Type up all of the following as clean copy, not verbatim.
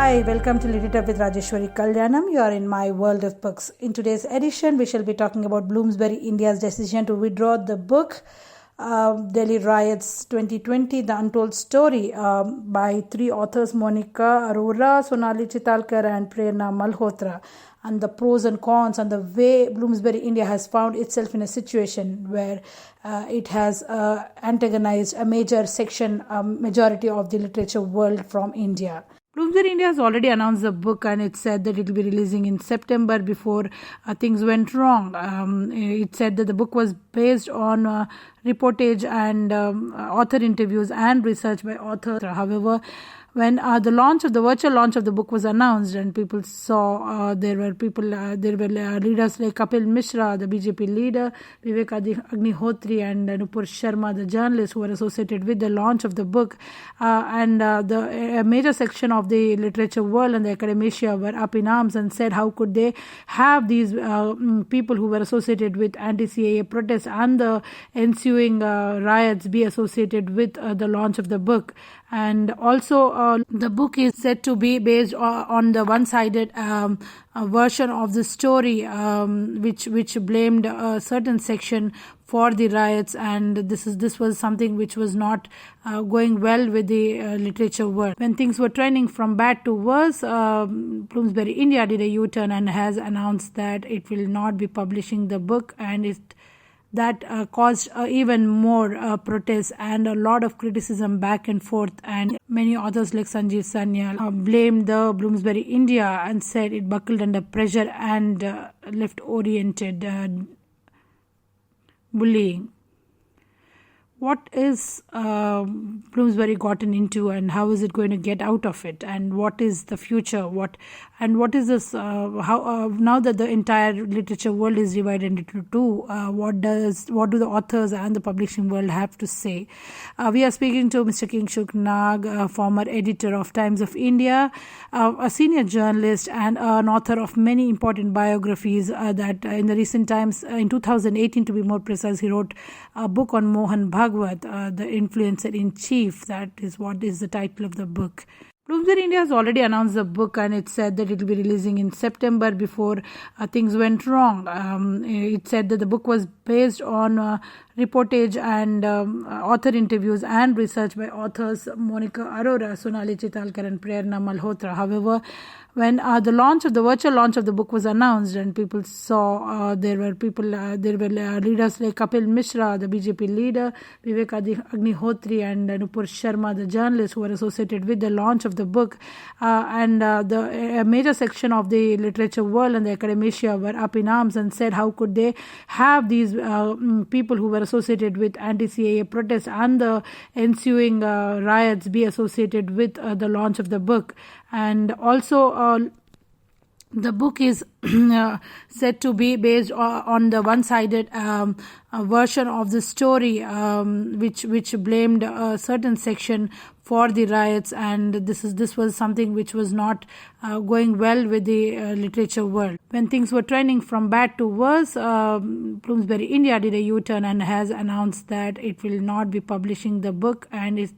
Hi, welcome to Literature with Rajeshwari Kalyanam. You are in my world of books. In today's edition, we shall be talking about Bloomsbury India's decision to withdraw the book Delhi Riots 2020, The Untold Story by three authors, Monica Arora, Sonali Chitalkar and Prerna Malhotra, and the pros and cons and the way Bloomsbury India has found itself in a situation where it has antagonized a major section, majority of the literature world from India. Bloomsbury India has already announced the book and it said that it will be releasing in September before things went wrong. It said that the book was based on reportage and author interviews and research by authors. However, when the virtual launch of the book was announced and people saw there were leaders like Kapil Mishra, the BJP leader, Vivek Agnihotri and Nupur Sharma, the journalist who were associated with the launch of the book, and a major section of the literature world and the academia were up in arms and said how could they have these people who were associated with anti-CAA protests and the ensuing riots be associated with the launch of the book. And also the book is said to be based on the one-sided version of the story which blamed a certain section for the riots, and this was something which was not going well with the literature world. When things were trending from bad to worse, Bloomsbury India did a U-turn and has announced that it will not be publishing the book, and that caused even more protests and a lot of criticism back and forth, and many authors like Sanjeev Sanyal blamed the Bloomsbury India and said it buckled under pressure and left-oriented bullying. What is Bloomsbury gotten into and how is it going to get out of it, and what is the future? What is this? Now that the entire literature world is divided into two, what do the authors and the publishing world have to say? We are speaking to Mr. Kingshuk Nag, former editor of Times of India, a senior journalist and an author of many important biographies that in the recent times, in 2018 to be more precise, he wrote a book on Mohan Bhagwat, the influencer in chief. That is what is the title of the book. Bloomsbury India has already announced the book and it said that it will be releasing in September before things went wrong. It said that the book was based on reportage and author interviews and research by authors Monica Arora, Sonali Chitalkar and Prerna Malhotra. However, when the virtual launch of the book was announced and people saw there were leaders like Kapil Mishra, the BJP leader, Vivek Agnihotri and Nupur Sharma, the journalist who were associated with the launch of the book, and a major section of the literature world and the academia were up in arms and said how could they have these people who were associated with anti-CAA protests and the ensuing riots be associated with the launch of the book. And also the book is said to be based on the one-sided version of the story which blamed a certain section for the riots, and this was something which was not going well with the literature world. When things were trending from bad to worse, Bloomsbury India did a U-turn and has announced that it will not be publishing the book, and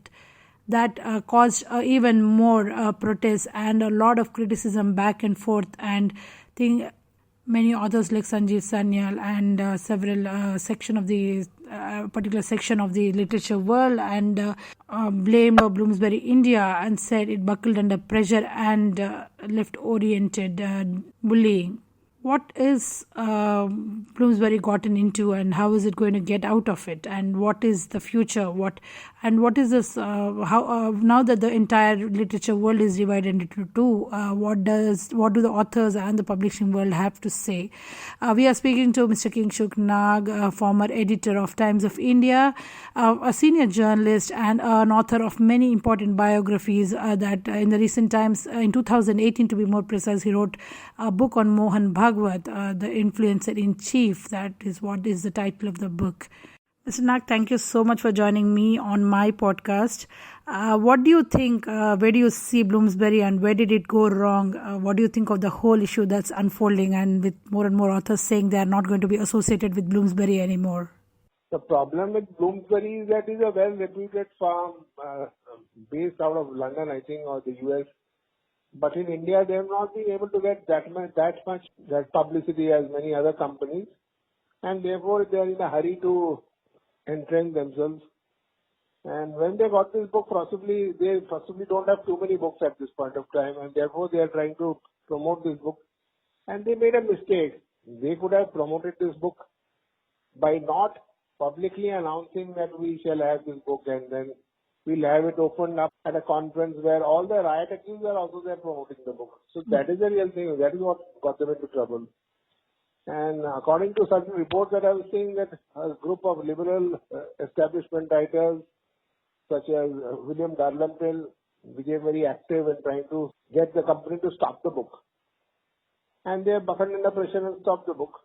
that caused even more protests and a lot of criticism back and forth, and many authors like Sanjeev Sanyal and several particular section of the literature world and blamed Bloomsbury India and said it buckled under pressure and left-oriented bullying. What is Bloomsbury gotten into and how is it going to get out of it, and what is the future? What is this? Now that the entire literature world is divided into two, what do the authors and the publishing world have to say? We are speaking to Mr. Kingshuk Nag, former editor of Times of India, a senior journalist and an author of many important biographies that in the recent times, in 2018 to be more precise, he wrote a book on Mohan Bhagwat, the influencer in chief. That is what is the title of the book. Mr. Nag, thank you so much for joining me on my podcast. What do you think? Where do you see Bloomsbury and where did it go wrong? What do you think of the whole issue that's unfolding, and with more and more authors saying they are not going to be associated with Bloomsbury anymore? The problem with Bloomsbury is that it's a well-reputed firm based out of London, I think, or the US. But in India, they have not been able to get that publicity as many other companies, and therefore they are in a hurry to entrench themselves. And when they got this book, they possibly don't have too many books at this point of time, and therefore they are trying to promote this book. And they made a mistake. They could have promoted this book by not publicly announcing that we shall have this book, and then we'll have it opened up at a conference where all the riot accused are also there promoting the book. So that is the real thing. That is what got them into trouble. And according to certain reports that I was seeing, that a group of liberal establishment writers such as William Dalrymple became very active in trying to get the company to stop the book. And they have buckled under pressure and stopped the book.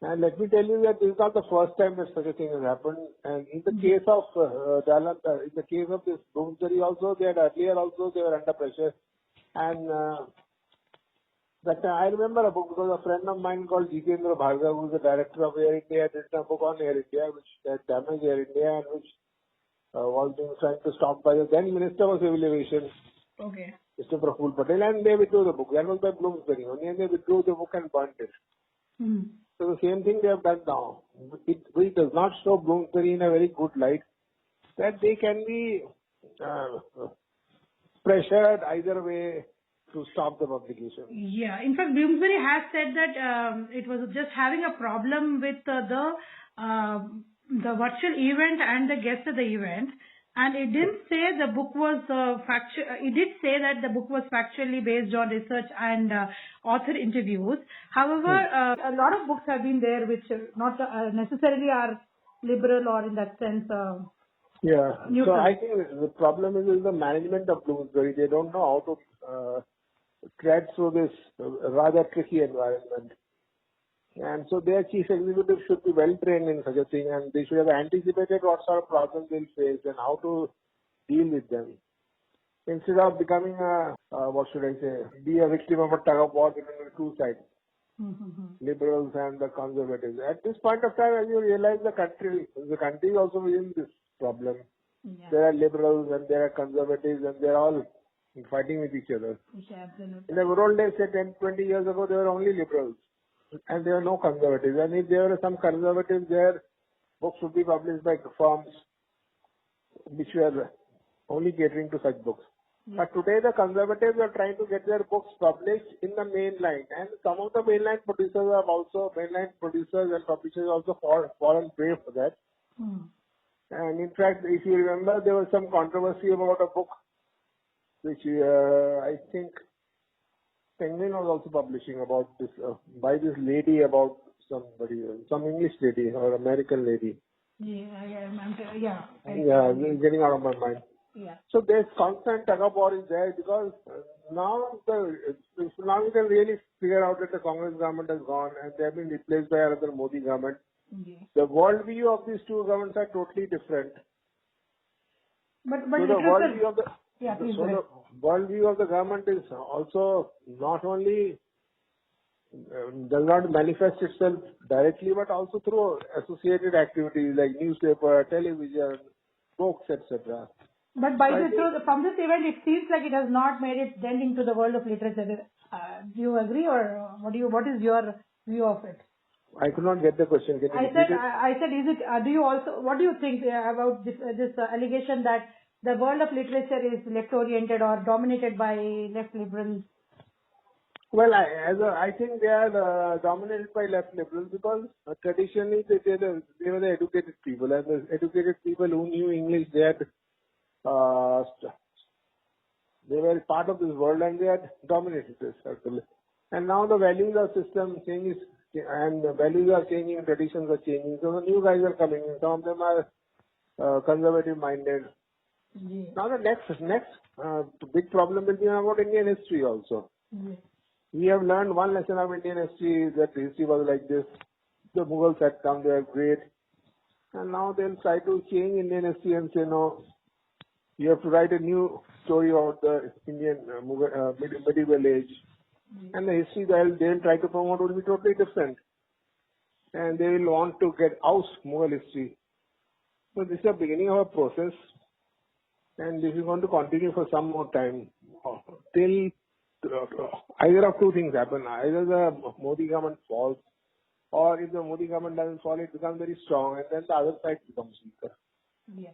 And let me tell you that this is not the first time that such a thing has happened. And in the case of in the case of this Bloomsbury also, they were under pressure. And that I remember a book because a friend of mine called Jitendra Bhargav, who is the director of Air India, had written a book on Air India, which had damaged Air India and which was being trying to stop by the then Minister of Civil Aviation, Okay. Mr. Praful Patel, and they withdrew the book. That was by Bloomsbury only, and they withdrew the book and burnt it. So the same thing they have done now. It does not show Bloomsbury in a very good light that they can be pressured either way to stop the publication. Yeah. In fact, Bloomsbury has said that it was just having a problem with the virtual event and the guests at the event, and it didn't say the book was factual. It did say that the book was factually based on research and author interviews. However, a lot of books have been there which not necessarily are liberal or in that sense. Yeah. Neutral. So I think the problem is the management of Bloomsbury. They don't know how to tread through this rather tricky environment. And so their chief executive should be well trained in such a thing, and they should have anticipated what sort of problems they'll face and how to deal with them. Instead of becoming be a victim of a tug of war between the two sides, liberals and the conservatives. At this point of time, as you realize, the country is also in this problem. Yeah. There are liberals and there are conservatives, and they're all fighting with each other. Yeah, absolutely. In the good old days, say 10, 20 years ago, there were only liberals and there were no conservatives. And if there were some conservatives there, books would be published by firms which were only catering to such books. Yeah. But today, the conservatives are trying to get their books published in the mainline, and some of the mainline producers and publishers also fallen prey for that. And in fact, if you remember, there was some controversy about a book which I think Penguin was also publishing about this by this lady, about some English lady or American lady. It's getting out of my mind. Yeah. So there's constant tug of war is there because now you can really figure out that the Congress government has gone and they have been replaced by another Modi government. Yeah. The worldview of these two governments are totally different. But so the worldview of the worldview of the government is also not only does not manifest itself directly, but also through associated activities like newspaper, television, books, etc. But from this event, it seems like it has not made its dent into the world of literature. Do you agree, or what is your view of it? I could not get the question. Can you repeat it? I said, is it? What do you think about this allegation that the world of literature is left-oriented or dominated by left liberals? Well, I think they are dominated by left liberals because traditionally they were the educated people, and the educated people who knew English, they were part of this world and they had dominated this circle. And now the values of system changes, and the values are changing, traditions are changing. So the new guys are coming in. Some of them are conservative-minded. Yeah. Now the next big problem will be about Indian history also. Yeah. We have learned one lesson of Indian history, that history was like this. The Mughals had come, they were great. And now they'll try to change Indian history and say, no, you have to write a new story about the Indian medieval age. And the history they'll try to promote will be totally different. And they will want to oust Mughal history. So this is the beginning of a process. And this is going to continue for some more time. till either of two things happen. Either the Modi government falls, or if the Modi government doesn't fall, it becomes very strong, and then the other side becomes weaker. Yes.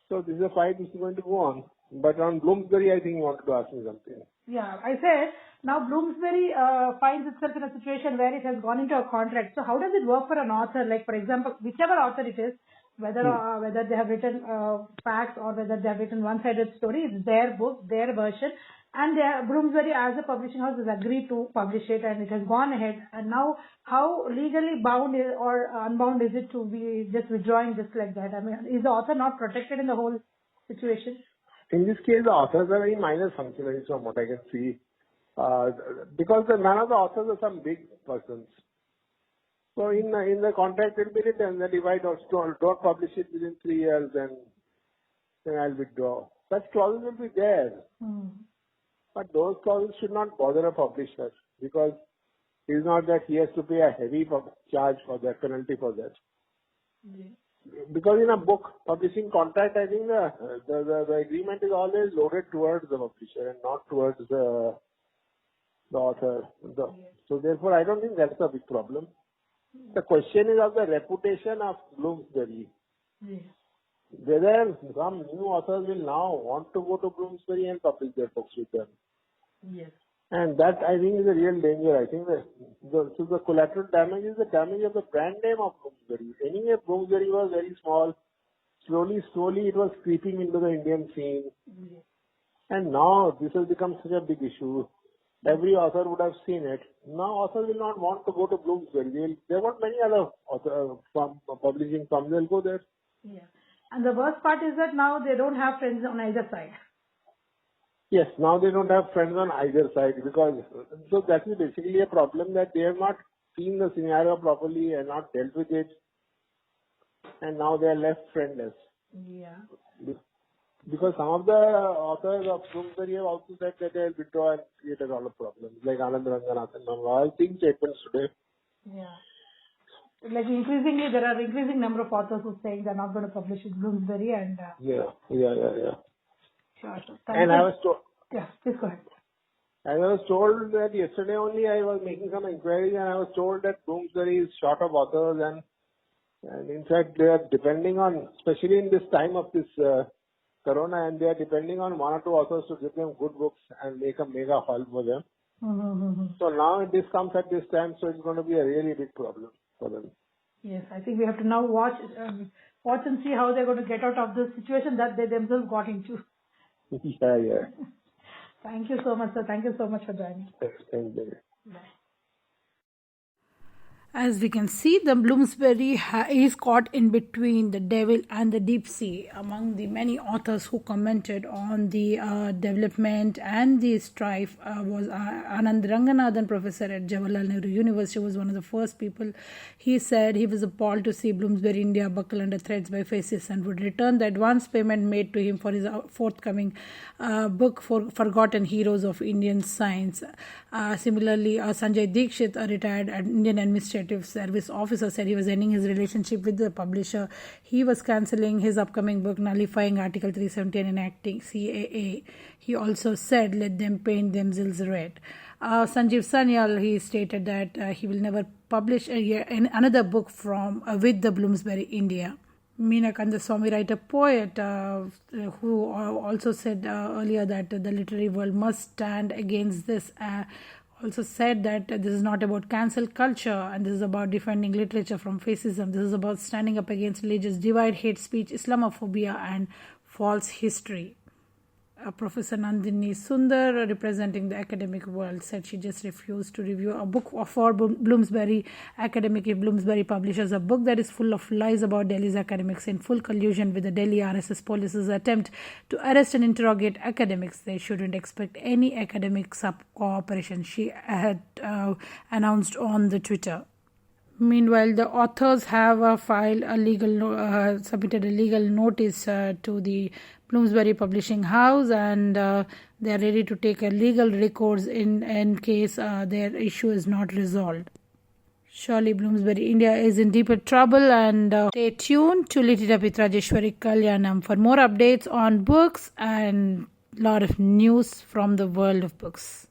So this is a fight which is going to go on. But on Bloomsbury, I think you wanted to ask me something. Yeah, I said now Bloomsbury finds itself in a situation where it has gone into a contract. So how does it work for an author? Like for example, whichever author it is, whether they have written facts or whether they have written one-sided story, it's their book, their version, and Bloomsbury as a publishing house has agreed to publish it, and it has gone ahead. And now, how legally bound or unbound is it to be just withdrawing just like that? I mean, is the author not protected in the whole situation? In this case, the authors are very minor functionaries from what I can see, because none of the authors are some big persons. So in the contract it will be written that if I don't publish it within 3 years, then I'll withdraw. Such clauses will be there. But those clauses should not bother a publisher, because it's not that he has to pay a heavy charge for that, penalty for that. Because in a book publishing contract, I think the agreement is always loaded towards the publisher and not towards the author. So therefore, I don't think that's a big problem. The question is of the reputation of Bloomsbury. Whether some new authors will now want to go to Bloomsbury and publish their books with them. Yes. And that, I think, is a real danger. I think the collateral damage is the damage of the brand name of Bloomsbury. Anyway, Bloomsbury was very small. Slowly, it was creeping into the Indian scene. Yes. And now this has become such a big issue. Every author would have seen it. Now authors will not want to go to Bloomsbury. There were many other publishing firms. They'll go there. Yeah. And the worst part is that now they don't have friends on either side. Yes, now they don't have friends on either side, because so that is basically a problem, that they have not seen the scenario properly and not dealt with it, and now they are left friendless. Yeah. Because some of the authors of Bloomsbury have also said that they will withdraw and create a lot of problems, like Anand Ranganathan. All things statements today. Yeah. Like increasingly, there are increasing number of authors who are saying they're not going to publish with Bloomsbury, and Yeah. Sure. And I was told. Yeah, please go ahead. I was told that yesterday only I was making some inquiries, and I was told that Bloomsbury is short of authors, and in fact they are depending on, especially in this time of this Corona, and they are depending on one or two authors to give them good books and make a mega haul for them. So now this comes at this time, so it's going to be a really big problem for them. Yes, I think we have to now watch and see how they're going to get out of this situation that they themselves got into. Yeah. Thank you so much, sir. Thank you so much for joining. Thank you. Bye. As we can see, the Bloomsbury is caught in between the devil and the deep sea. Among the many authors who commented on the development and the strife was Anand Ranganathan, professor at Jawaharlal Nehru University, was one of the first people. He said he was appalled to see Bloomsbury India buckle under threats by fascists and would return the advance payment made to him for his forthcoming book, for Forgotten Heroes of Indian Science. Similarly, Sanjay Dikshit, a retired Indian administrative service officer, said he was ending his relationship with the publisher. He was cancelling his upcoming book, nullifying Article 370 and enacting CAA. He also said, let them paint themselves red. Sanjeev Sanyal, he stated that he will never publish another book with the Bloomsbury India. Meena Kandaswamy, writer poet, who also said earlier that the literary world must stand against this, also said that this is not about cancel culture, and this is about defending literature from fascism. This is about standing up against religious divide, hate speech, Islamophobia, and false history. Professor Nandini Sundar, representing the academic world, said she just refused to review a book for Bloomsbury academic if Bloomsbury publishes a book that is full of lies about Delhi's academics in full collusion with the Delhi RSS police's attempt to arrest and interrogate academics. They shouldn't expect any academic cooperation, she had announced on the Twitter. Meanwhile, the authors have submitted a legal notice to the Bloomsbury Publishing House, and they are ready to take a legal recourse in case their issue is not resolved. Surely Bloomsbury India is in deeper trouble, and stay tuned to Literature with Rajeshwari Kalyanam for more updates on books and lot of news from the world of books.